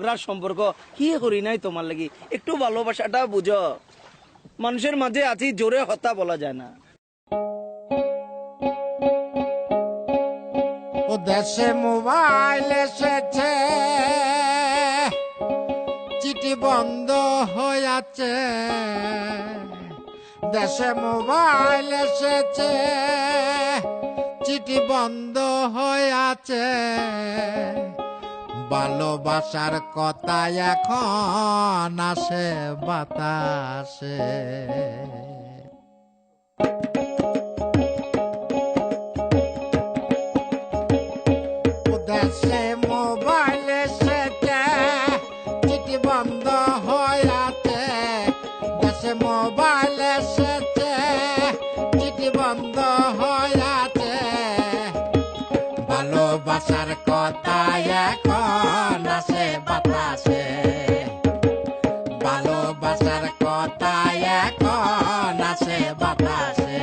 ঝগড়ার সম্পর্ক কি করি নাই তোমার লাগি, একটু ভালোবাসাটা বুঝো। মানুষের মাঝে আছি, জোরে কথা বলা যায় না। ও দেশে মোবাইল এসেছে, চিঠি বন্ধ হয়েছে। দেশে মোবাইল এসেছে, চিঠি বন্ধ হয়েছে। ভালোবাসার কথা এখন আসে বাতাসে। দেশে মোবাইল এসেছে, চিঠি বন্ধ হয়েছে। দেশে মোবাইল এসেছে, চিঠি বন্ধ হয়েছে। ভালোবাসার কথা এখন আসে বাতাসে। ভালোবাসার কথা এখন আসে বাতাসে।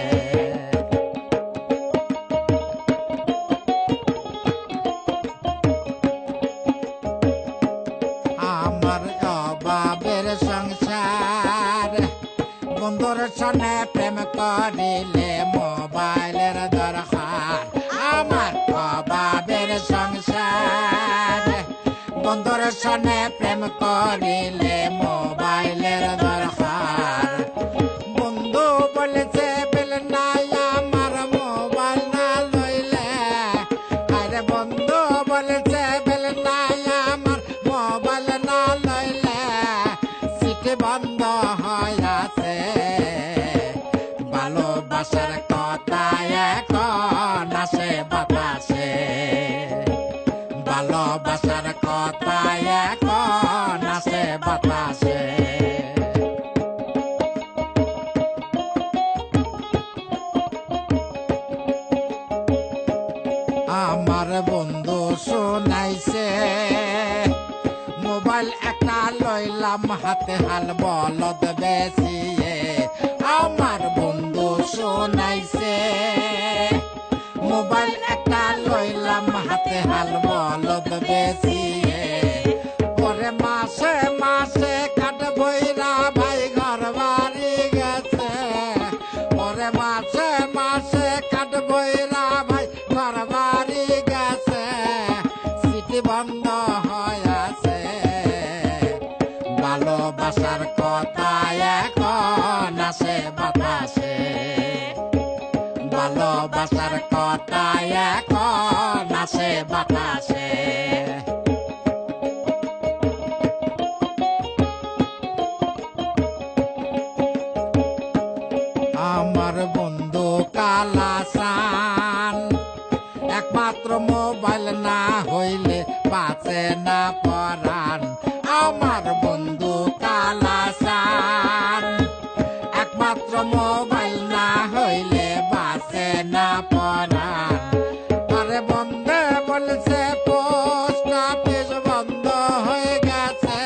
আমার অভাবের সংসার, বন্ধুর সনে প্রেম করিলে মোবাইলের দরকার। আমার অভাবের সংসার, বন্ধুর সনে প্রেম করিলে মোবাইলের দরকার। বন্ধু বলেছে বেল নাই আমার মোবাইল না লইলে। আরে বন্ধু বলেছে বেল নাই আমার মোবাইল না লইলে। সিটি বন্ধ হয়েছে। ভালোবাসার কথা এখন আসে বাতাসে। ভালোবাসার কথা এখন আসে বাতাসে। আমার বন্ধু শোনাইছে, মোবাইল একটা লইলাম হাতে হাল বলদ বেশিয়ে। আমার বন্ধু শোনাইছে, মোবাইল একটা লইলাম হাতে হাল বলদ বেশিয়ে। পরে মাসে মাসে কাঠ বইরা ভাই ঘর বাড়ি গেছে। পরে মাসে মাসে কাঠ বইরা ভাই ঘর বাড়ি গেছে। সিটি বন্ধ হয়েছে। ভালোবাসার কথা এখন আসে বাতাসে। ভালোবাসার কথা এখন আসে বাতাসে। আমার বন্ধু কালাসান, একমাত্র মোবাইল না হইলে বাঁচে না পরাণ। আমার বন্ধু কালাসান, একমাত্র মোবাইল না হইলে বাঁচে না পরাণ। আরে বন্ধে বলছে পোস্ট অফিস বন্ধ হয়ে গেছে।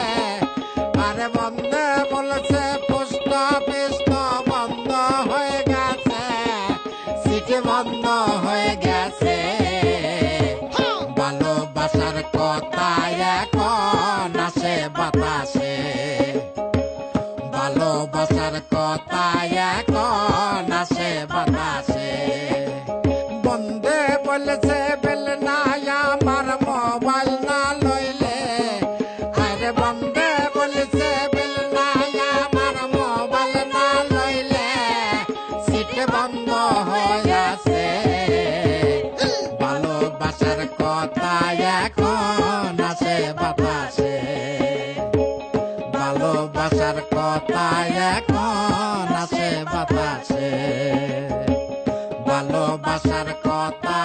আরে বন্ধে বলছে পোস্ট অফিস তো বন্ধ হয়ে গেছে। সিটি বন্ধ হয়ে গেছে। ভালোবাসার কথা এখন আসে বাতাসে। ভালোবাসার কথা এখন আসে বাতাসে। বন্ধে বলেছে বেল নাই আমার মোবাইল না লইলে। আরে বন্ধে বলেছে বেল নাই আমার মোবাইল না লইলে। সিট বন্ধ হয়েছে। ভালোবাসার কথা এখন আসে বাতাসে। ভালোবাসার কথা এখন আসে বাতাসে। ভালোবাসার কথা